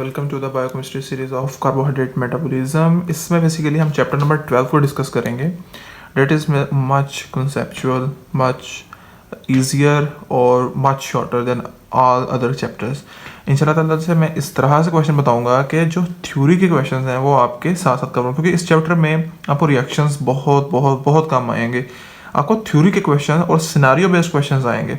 Welcome to the biochemistry series of carbohydrate metabolism. इसमें basically हम chapter number 12 को discuss करेंगे। That is much conceptual, much easier और much shorter than all other chapters. इंशाल्लाह ताला से मैं इस तरह से क्वेश्चन बताऊंगा कि जो थ्योरी के क्वेश्चन हैं वो आपके साथ साथ करूँ, क्योंकि इस चैप्टर में आपको रिएक्शंस बहुत बहुत बहुत काम आएंगे। आपको थ्योरी के क्वेश्चन और सिनारियो बेस्ड क्वेश्चन आएंगे,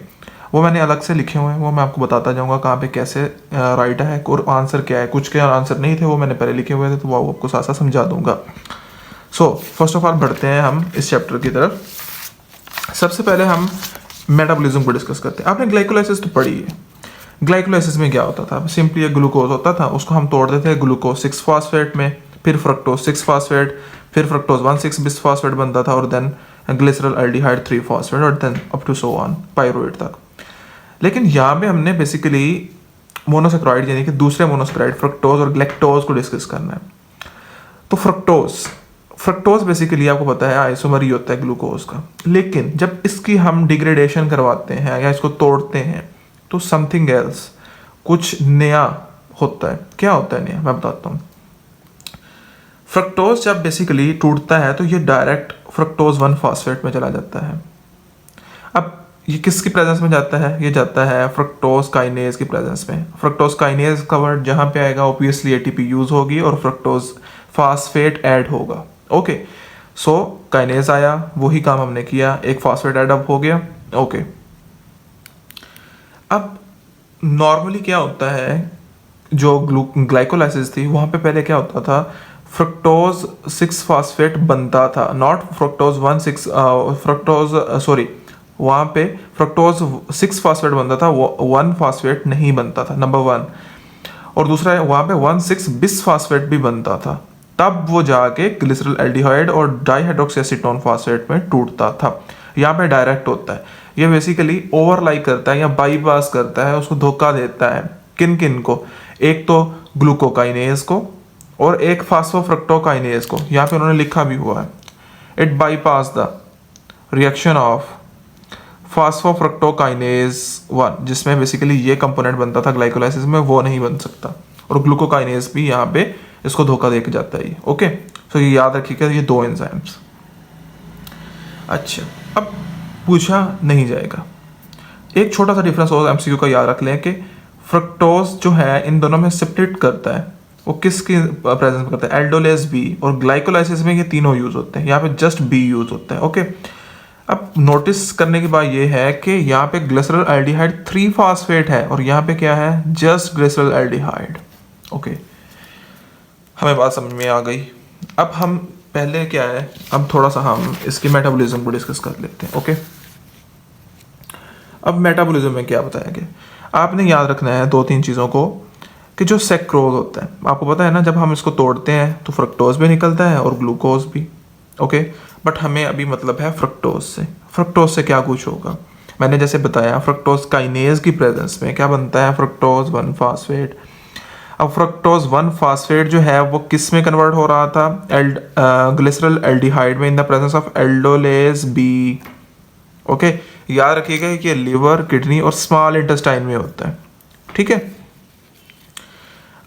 वो मैंने अलग से लिखे हुए हैं, वो मैं आपको बताता जाऊंगा कहाँ पे कैसे राइट है और आंसर क्या है। कुछ के आंसर नहीं थे, वो मैंने पहले लिखे हुए थे, तो वो आपको साथ साथ समझा दूंगा। सो फर्स्ट ऑफ ऑल बढ़ते हैं हम इस चैप्टर की तरफ। सबसे पहले हम मेटाबॉलिज्म को डिस्कस करते हैं। आपने ग्लाइकोलाइसिस तो पढ़ी है। ग्लाइकोलाइसिस में क्या होता था? सिंपली एक ग्लूकोज होता था, उसको हम तोड़ देते थे ग्लूकोज 6 फॉस्फेट में, फिर फ्रक्टोज 6 फॉस्फेट, फिर फ्रक्टोज 1,6 बिस फॉस्फेट बनता था, और देन ग्लिसरल एल्डिहाइड 3 फॉस्फेट, और then up to so on pyruvate तक। लेकिन यहाँ पे हमने बेसिकली मोनोसेक्राइड यानी कि दूसरे मोनोसेक्राइड फ्रक्टोज और ग्लैक्टोज को डिस्कस करना है। तो फ्रक्टोज बेसिकली आपको पता है आइसोमर ही होता है ग्लूकोज का, लेकिन जब इसकी हम डिग्रेडेशन करवाते हैं या इसको तोड़ते हैं तो समथिंग एल्स, कुछ नया होता है। क्या होता है नया, मैं बताता हूँ। फ्रक्टोज जब बेसिकली टूटता है तो ये डायरेक्ट फ्रक्टोज 1 फॉस्फेट में चला जाता है। अब ये किसकी प्रेजेंस में जाता है? ये जाता है फ्रक्टोज काइनेज की प्रेजेंस में। फ्रक्टोज काइनेज का वर्ड जहाँ पे आएगा ऑब्वियसली एटीपी यूज होगी और फ्रक्टोज फॉस्फेट ऐड होगा। ओके, सो काइनेज आया, वही काम हमने किया, एक फॉस्फेट ऐड अप हो गया। ओके, अब नॉर्मली क्या होता है, जो ग्लाइकोलाइसिस थी वहाँ पे पहले क्या होता था, फ्रक्टोज 6 फॉस्फेट बनता था, नॉट फ्रक्टोज 1,6 फ्रक्टोज सॉरी वहाँ पे फ्रक्टोज 6 फॉस्फेट बनता था, 1 फॉस्फेट नहीं बनता था, नंबर 1। और दूसरा वहाँ पे 1,6 बिस फॉस्फेट भी बनता था, तब वो जाके ग्लिसरल एल्डिहाइड और डाइहाइड्रोक्सी एसीटोन फॉस्फेट में टूटता था। यहाँ पे डायरेक्ट होता है, ये बेसिकली ओवरलाई करता है या बाईपास करता है, उसको धोखा देता है। किन किन को? एक तो ग्लूकोकाइनेज को और एक फास्फोफ्रक्टोकाइनेज को। यहाँ पे उन्होंने लिखा भी हुआ है, it bypass the reaction of phosphofructokinase 1, जिसमें बेसिकली ये कंपोनेंट बनता था ग्लाइकोलाइसिस में, वो नहीं बन सकता। और ग्लूकोकाइनेज भी यहाँ पे इसको धोखा दे के जाता है। ओके, तो ये याद रखिएगा, ये 2 एंजाइम्स। अच्छा, अब पूछा नहीं जाएगा, एक छोटा सा डिफरेंस और एमसीक्यू का याद रख लें कि फ्रक्टोज जो है इन दोनों में स्प्लिट करता है, वो किसकी प्रेजेंस में करता है? Aldolase B. और ग्लाइकोलाइसिस में ये तीनों यूज होते हैं, यहाँ पे जस्ट बी यूज होता है। ओके, अब नोटिस करने की बात यह है कि यहाँ पे ग्लिसरल एल्डिहाइड 3 फॉस्फेट है और यहाँ पे क्या है? Just glycerol aldehyde. ओके, हमें बात समझ में आ गई। अब हम पहले क्या है, अब थोड़ा सा हम इसकी मेटाबॉलिज्म को डिस्कस कर लेते हैं। ओके, अब मेटाबॉलिज्म में क्या बताया गया, आपने याद रखना है 2-3 चीज़ों को, कि जो सेक्रोज होता है, आपको पता है ना, जब हम इसको तोड़ते हैं तो फ्रक्टोज भी निकलता है और ग्लूकोज भी। ओके, बट हमें अभी मतलब है फ्रक्टोज से। फ्रक्टोज से क्या कुछ होगा, मैंने जैसे बताया, फ्रक्टोज काइनेज की प्रेजेंस में क्या बनता है? Fructose 1 phosphate. अब फ्रक्टोज 1 फॉस्फेट जो है वो किस में कन्वर्ट हो रहा था? ग्लिसरल एल्डिहाइड में, in the presence of aldolase B. Okay, याद रखिएगा कि लिवर, किडनी और स्मॉल इंटेस्टाइन में होता है। ठीक है,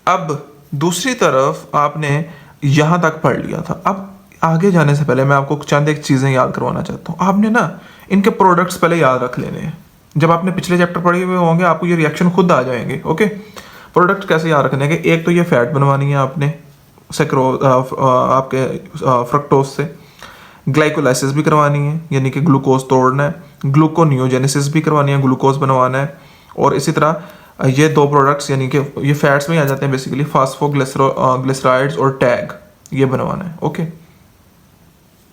अब दूसरी तरफ आपने यहां तक पढ़ लिया था। अब आगे जाने से पहले मैं आपको चंद एक चीज़ें याद करवाना चाहता हूँ। आपने ना इनके प्रोडक्ट्स पहले याद रख लेने हैं। जब आपने पिछले चैप्टर पढ़े हुए होंगे आपको ये रिएक्शन खुद आ जाएंगे। ओके, प्रोडक्ट कैसे याद रखने के? एक तो ये फैट बनवानी है आपने आपके फ्रक्टोज से, ग्लाइकोलाइसिस भी करवानी है यानी कि ग्लूकोज तोड़ना है, ग्लूकोनियोजेनेसिस भी करवानी है, ग्लूकोज बनवाना है, और इसी तरह ये 2 प्रोडक्ट्स यानी कि ये फैट्स में आ जाते हैं बेसिकली, फास्फोग्लिसराइड्स और टैग, ये बनवाना है। ओके,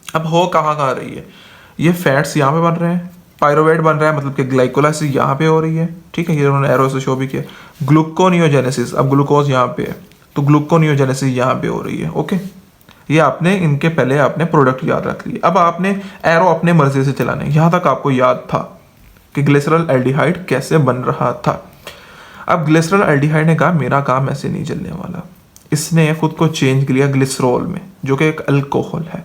अब हो कहाँ रही है? ये फैट्स यहाँ पे बन रहे हैं, पायरुवेट बन रहा है, मतलब कि ग्लाइकोलाइसिस यहाँ पे हो रही है। ठीक है, ये उन्होंने एरो से शो भी किया। ग्लूकोनियोजेनेसिस, अब ग्लूकोज यहाँ पे है तो ग्लूकोनियोजेनेसिस यहाँ पे हो रही है। ओके, ये आपने इनके पहले आपने प्रोडक्ट याद रख लिए। अब आपने एरो अपने मर्जी से चलाने, यहाँ तक आपको याद था कि ग्लिसरल एल्डिहाइड कैसे बन रहा था। अब ग्लिसरल एल्डिहाइड ने कहा मेरा काम ऐसे नहीं चलने वाला, इसने खुद को चेंज किया ग्लिसरॉल में, जो कि एक अल्कोहल है।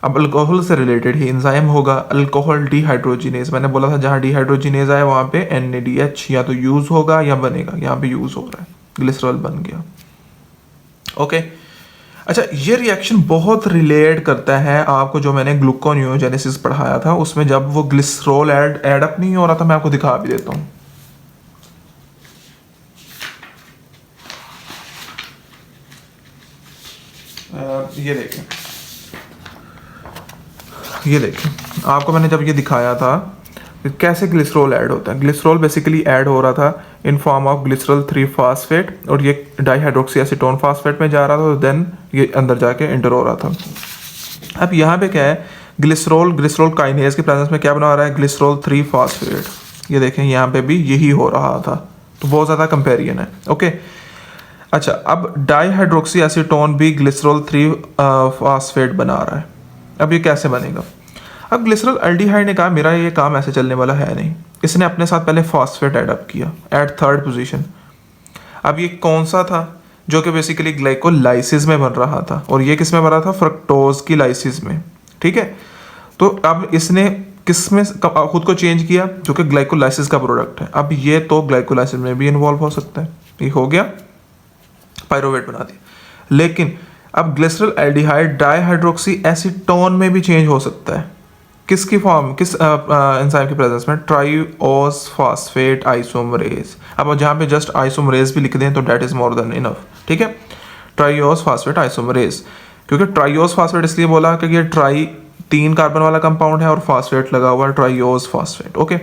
अब अल्कोहल से रिलेटेड ही एंजाइम होगा अल्कोहल डिहाइड्रोजिनेज। मैंने बोला था जहाँ डिहाइड्रोजिनेज आए वहाँ पे NADH या तो यूज होगा या बनेगा, यहाँ पे यूज हो रहा है। ग्लिसरॉल बन गया। ओके अच्छा, ये रिएक्शन बहुत रिलेट करता है आपको जो मैंने ग्लूकोनियोजेनेसिस पढ़ाया था, उसमें जब वो ग्लिसरॉल ऐड अप नहीं हो रहा था, मैं आपको दिखा भी देता हूँ। ये देखें आपको मैंने जब ये दिखाया था कि कैसे ग्लिसरॉल ऐड होता है। ग्लिसरॉल बेसिकली ऐड हो रहा था in form of glycerol 3 phosphate और ये डाईहाइड्रोक्सी एसीटोन फास्फेट में जा रहा था, तो देन ये अंदर जाके एंटर हो रहा था। अब यहाँ पे क्या है, ग्लिसरॉल काइनेज के प्रेजेंस में क्या बना रहा है, ग्लिसरॉल 3 फास्फेट। ये देखें यहाँ पे भी यही हो रहा था, तो बहुत ज़्यादा कंपेरिजन है। ओके अच्छा, अब डाईहाइड्रोक्सी एसीटोन भी ग्लिसरॉल 3 फास्फेट बना रहा है। अब ये कैसे बनेगा? अब ग्लिसरॉल एल्डिहाइड ने कहा मेरा ये काम ऐसे चलने वाला है नहीं, इसने अपने साथ पहले फास्फेट ऐड अप किया एट 3rd पोजीशन। अब ये कौन सा था, जो कि बेसिकली ग्लाइकोलाइसिस में बन रहा था, और ये किस में बन रहा था, फ्रक्टोज की लाइसिस में। ठीक है, तो अब इसने किस में खुद को चेंज किया, जो कि ग्लाइकोलाइसिस का प्रोडक्ट है। अब ये तो ग्लाइकोलाइसिस में भी इन्वॉल्व हो सकता है, ये हो गया, पायरोवेट बना दिया। लेकिन अब ग्लिसरॉल एल्डिहाइड डाईहाइड्रोक्सी एसीटोन में भी चेंज हो सकता है। किसकी फॉर्म, किस एंजाइम की प्रेजेंस में, ट्राइओस फास्फेट आइसोमरेज। अब जहाँ पे जस्ट आइसोमरेज भी लिख दें तो that is more than enough. ठीक है, ट्राइओस फास्फेट आइसोमरेज, क्योंकि ट्राइओस फास्फेट इसलिए बोला क्योंकि ये 3 कार्बन वाला कंपाउंड है और फास्फेट लगा हुआ है, ट्राइओस फास्फेट। ओके,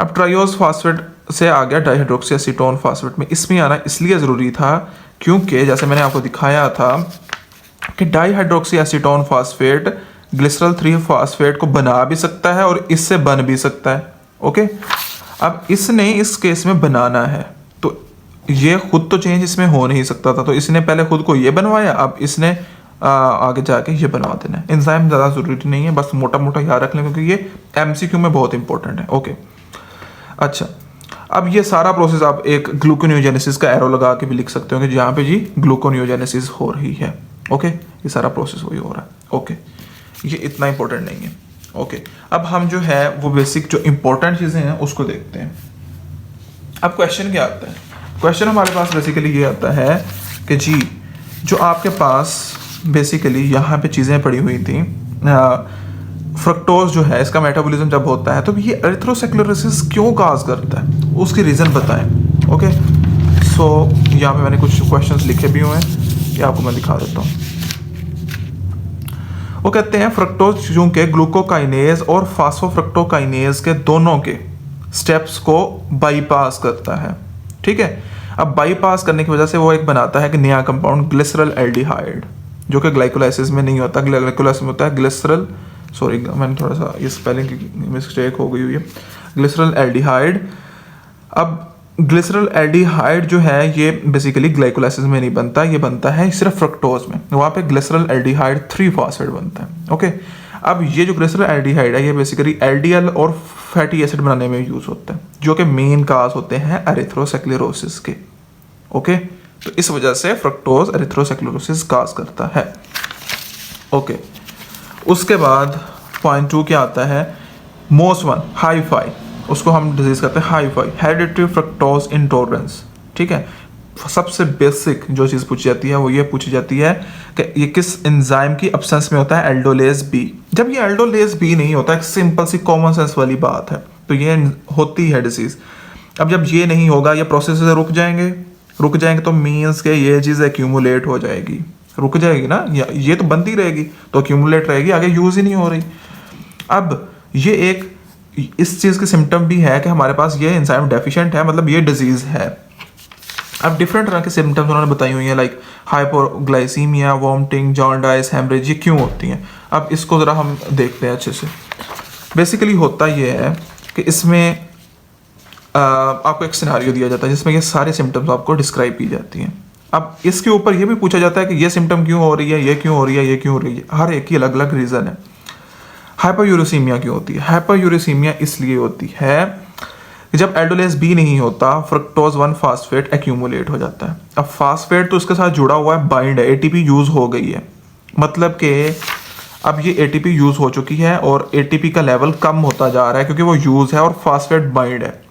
अब ट्राइओस फास्फेट से आ गया डाईहाइड्रोक्सी एसीटोन फास्फेट में। इसमें आना इसलिए ज़रूरी था क्योंकि जैसे मैंने आपको दिखाया था कि dihydroxy acetone phosphate glycerol 3 phosphate को बना भी सकता है और इससे बन भी सकता है। ओके, अब इसने इस केस में बनाना है, तो ये खुद तो चेंज इसमें हो नहीं सकता था, तो इसने पहले खुद को ये बनवाया, अब इसने आगे जाके ये बनवा देना है। एंजाइम ज़्यादा ज़रूरी नहीं है, बस मोटा मोटा याद रख लें क्योंकि ये MCQ में बहुत इंपॉर्टेंट है। ओके अच्छा, अब ये सारा प्रोसेस आप एक ग्लूकोनियोजेनेसिस का एरो लगा के भी लिख सकते हो कि जहाँ पे जी ग्लूकोनियोजेनेसिस हो रही है। ओके, ये सारा प्रोसेस वही हो रहा है। ओके, ये इतना इंपॉर्टेंट नहीं है। ओके, अब हम जो है वो बेसिक जो इंपॉर्टेंट चीज़ें हैं उसको देखते हैं। अब क्वेश्चन क्या आता है, क्वेश्चन हमारे पास बेसिकली ये आता है कि जी जो आपके पास बेसिकली यहाँ पे चीज़ें पड़ी हुई थी, फ्रक्टोज जो है इसका मेटाबॉलिज्म जब होता है तो ये एरिथ्रोसेक्युलरोसिस क्यों काज करता है, उसकी रीज़न बताएं। ओके सो यहाँ पे मैंने कुछ क्वेश्चंस लिखे भी हुए हैं, ये आपको मैं दिखा देता हूँ। वो कहते हैं फ्रक्टोज चूंकि ग्लूकोकाइनेज और फास्फोफ्रक्टोकाइनेज के दोनों के स्टेप्स को बाईपास करता है। ठीक है, अब बाईपास करने की वजह से वो एक बनाता है कि नया कंपाउंड ग्लिसरॉल एल्डिहाइड, जो कि ग्लाइकोलाइसिस में नहीं होता, ग्लाइकोलाइसिस में होता है ग्लिसरॉल, सॉरी मैंने थोड़ा सा ये स्पेलिंग की मिस्टेक हो गई हुई है, ग्लिसरॉल एल्डिहाइड। अब ग्लिसरॉल एल्डिहाइड जो है ये बेसिकली ग्लाइकोलाइसिस में नहीं बनता, ये बनता है सिर्फ फ्रक्टोज में, वहाँ पे ग्लिसरॉल एल्डिहाइड 3 फास्फेट बनता है। ओके, अब ये जो ग्लिसरॉल एल्डिहाइड है ये बेसिकली LDL और फैटी एसिड बनाने में यूज होता है, जो कि मेन काज होते हैं एरिथ्रोसेक्लेरोसिस के। ओके, तो इस वजह से फ्रक्टोज एरिथ्रोसेक्लेरोसिस काज करता है। ओके, उसके बाद पॉइंट 2 क्या आता है, मोस्ट वन हाई-फाई, उसको हम डिजीज कहते हैं हाई-फाई, हेरिडिटरी फ्रक्टोज इंटॉलरेंस। ठीक है, सबसे बेसिक जो चीज़ पूछी जाती है वो ये पूछी जाती है कि ये किस एंजाइम की एब्सेंस में होता है, एल्डोलेज बी। जब ये एल्डोलेज बी नहीं होता, एक सिंपल सी कॉमन सेंस वाली बात है, तो ये होती है डिजीज। अब जब ये नहीं होगा, ये प्रोसेस से रुक जाएंगे तो मीन्स के ये चीज़ एक्यूमुलेट हो जाएगी, रुक जाएगी ना, ये तो बनती रहेगी तो एक्यूमुलेट रहेगी, आगे यूज ही नहीं हो रही। अब ये एक इस चीज़ की सिम्टम भी है कि हमारे पास ये एंजाइम डेफिशिएंट है, मतलब ये डिजीज़ है। अब डिफरेंट तरह के सिम्टम्स उन्होंने बताई हुई हैं, लाइक हाइपोग्लाइसीमिया, वॉमिटिंग, जॉन्डाइस, हेमरेज, ये क्यों होती हैं। अब इसको ज़रा हम देखते हैं अच्छे से। बेसिकली होता ये है कि इसमें आपको एक सिनेरियो दिया जाता है जिसमें ये सारे सिम्टम्स आपको डिस्क्राइब की जाती हैं। अब इसके ऊपर ये भी पूछा जाता है कि ये सिम्टम क्यों हो रही है, ये क्यों हो रही है, ये क्यों हो रही है, हर एक की अलग अलग रीज़न है। हाइपरयूरेसीमिया क्यों होती है, हाइपरयूरेसीमिया इसलिए होती है कि जब एल्डोलेज बी नहीं होता, फ्रक्टोज 1 फास्फेट एक्यूमुलेट हो जाता है। अब फास्फेट तो उसके साथ जुड़ा हुआ है, बाइंड है, ATP यूज हो गई है, मतलब कि अब ये ATP यूज हो चुकी है और ATP का लेवल कम होता जा रहा है क्योंकि वो यूज है और फास्फेट बाइंड है।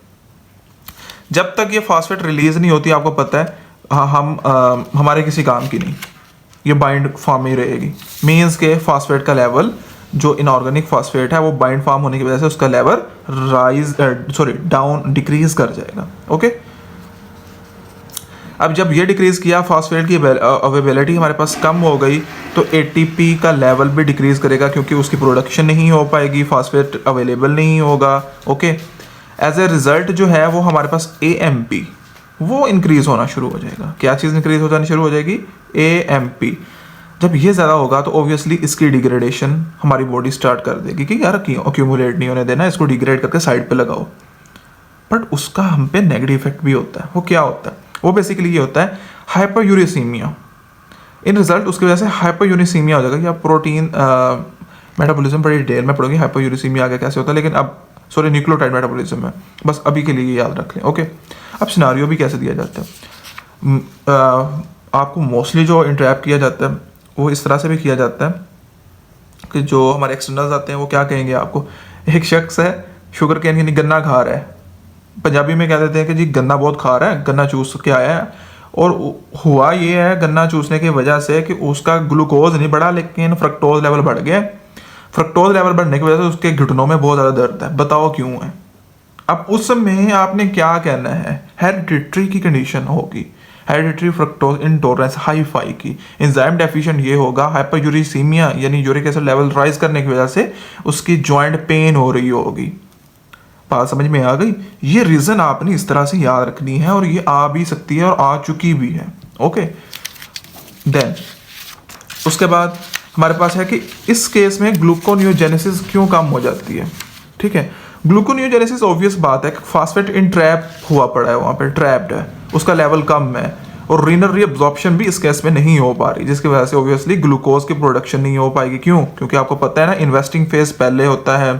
जब तक ये फास्फेट रिलीज नहीं होती, आपको पता है हमारे किसी काम की नहीं, ये बाइंड फॉर्म में ही रहेगी। मीन्स के फास्फेट का लेवल जो इनऑर्गेनिक फास्फेट है वो बाइंड फॉर्म होने की वजह से उसका लेवल डाउन डिक्रीज कर जाएगा। ओके, अब जब ये डिक्रीज किया, फास्फेट की अवेलेबिलिटी हमारे पास कम हो गई, तो एटीपी का लेवल भी डिक्रीज करेगा क्योंकि उसकी प्रोडक्शन नहीं हो पाएगी, फास्फेट अवेलेबल नहीं होगा। ओके, एज ए रिजल्ट जो है वो हमारे पास एएमपी वो इंक्रीज होना शुरू हो जाएगा। क्या चीज़ इंक्रीज हो जानी शुरू हो जाएगी? एएमपी। जब ये ज़्यादा होगा तो ऑब्वियसली इसकी डिग्रेडेशन हमारी बॉडी स्टार्ट कर देगी कि यार अक्यूमुलेट नहीं होने देना, इसको डिग्रेड करके साइड पे लगाओ। बट उसका हम पे नेगेटिव इफेक्ट भी होता है। वो क्या होता है? वो बेसिकली ये होता है हाइपरयूरेसीमिया। इन रिजल्ट उसकी वजह से हाइपरयूरेसीमिया हो जाएगा कि आप प्रोटीन मेटाबॉलिज्म बड़ी डिटेल में पढ़ोगे हाइपरयूरेसीमिया आगे कैसे होता है, लेकिन अब सॉरी न्यूक्लियोटाइड मेटाबॉलिज्म है, बस अभी के लिए याद रख लें। ओके, अब सिनारियो भी कैसे दिया जाता है? आपको मोस्टली जो इंटरैप किया जाता है वो इस तरह से भी किया जाता है कि जो हमारे एक्सटर्नल्स आते हैं वो क्या कहेंगे आपको, एक शख्स है शुगर कैन यानी गन्ना खा रहा है, पंजाबी में कह देते हैं कि जी गन्ना बहुत खा रहा है, गन्ना चूस के आया है, और हुआ ये है गन्ना चूसने की वजह से कि उसका ग्लूकोज नहीं बढ़ा लेकिन फ्रक्टोज लेवल बढ़ गया। फ्रक्टोज लेवल बढ़ने की वजह से उसके घुटनों में बहुत ज़्यादा दर्द है। बताओ क्यों है? अब उस समय आपने क्या कहना है? हेरिडिटरी की कंडीशन होगी, hereditary fructose intolerance hi fi की, एंजाइम डेफिशिएंट ये होगा, हाइपरयूरेसीमिया यानी यूरिक एसिड लेवल राइज करने की वजह से उसकी जॉइंट पेन हो रही होगी। बात समझ में आ गई? ये रीज़न आपने इस तरह से याद रखनी है और ये आ भी सकती है और आ चुकी भी है। ओके, देन उसके बाद हमारे पास है कि इस केस में ग्लूकोनियोजेनेसिस क्यों कम हो जाती है। ठीक है, ग्लूकोनियोजेनेसिस ऑब्वियस बात है कि फास्फेट इन ट्रैप हुआ पड़ा है, वहाँ पे ट्रैप्ड है, उसका लेवल कम है और रीनल रीअब्जॉर्प्शन भी इस केस में नहीं हो पा रही, जिसकी वजह से ऑब्वियसली ग्लूकोज की प्रोडक्शन नहीं हो पाएगी। क्यों? क्योंकि आपको पता है ना इन्वेस्टिंग फेज पहले होता है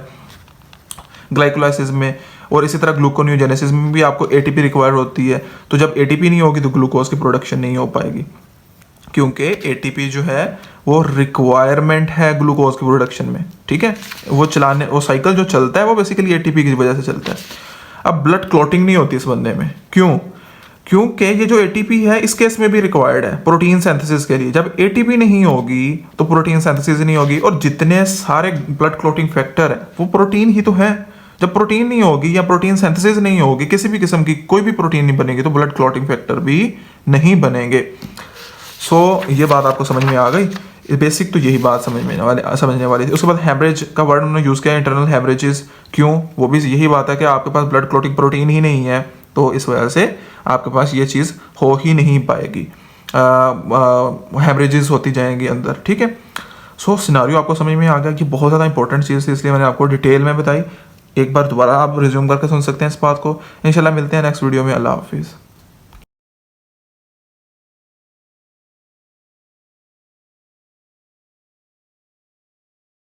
ग्लाइकोलाइसिस में, और इसी तरह ग्लूकोनियोजेनेसिस में भी आपको एटीपी रिक्वायर होती है। तो जब एटीपी नहीं होगी तो ग्लूकोज की प्रोडक्शन नहीं हो पाएगी, क्योंकि एटीपी जो है वो रिक्वायरमेंट है ग्लूकोज की प्रोडक्शन में। ठीक है, वो साइकिल जो चलता है वो बेसिकली एटीपी की वजह से चलता है। अब ब्लड क्लॉटिंग नहीं होती इस बंदे में। क्यों? क्योंकि ये जो एटीपी है इस केस में भी रिक्वायर्ड है प्रोटीन सिंथेसिस के लिए। जब एटीपी नहीं होगी तो प्रोटीन सिंथेसिस नहीं होगी, और जितने सारे ब्लड क्लॉटिंग फैक्टर है वो प्रोटीन ही तो है। जब प्रोटीन नहीं होगी या प्रोटीन सिंथेसिस नहीं होगी, किसी भी किस्म की कोई भी प्रोटीन नहीं बनेगी, तो ब्लड क्लॉटिंग फैक्टर भी नहीं बनेंगे। ये बात आपको समझ में आ गई। बेसिक तो यही बात समझने वाली थी। उसके बाद हैमरेज का वर्ड उन्होंने यूज़ किया, इंटरनल हैमरेजेस। क्यों? वो भी यही बात है कि आपके पास ब्लड क्लॉटिंग प्रोटीन ही नहीं है, तो इस वजह से आपके पास ये चीज़ हो ही नहीं पाएगी, हैमरेजेस होती जाएंगी अंदर। ठीक है, सिनारियो आपको समझ में आ गया कि बहुत ज़्यादा इंपॉर्टेंट चीज़ थी, इसलिए मैंने आपको डिटेल में बताई। एक बार दोबारा आप रिज्यूम करके सुन सकते हैं इस बात को। इंशाल्लाह मिलते हैं नेक्स्ट वीडियो में। अल्लाह हाफिज़।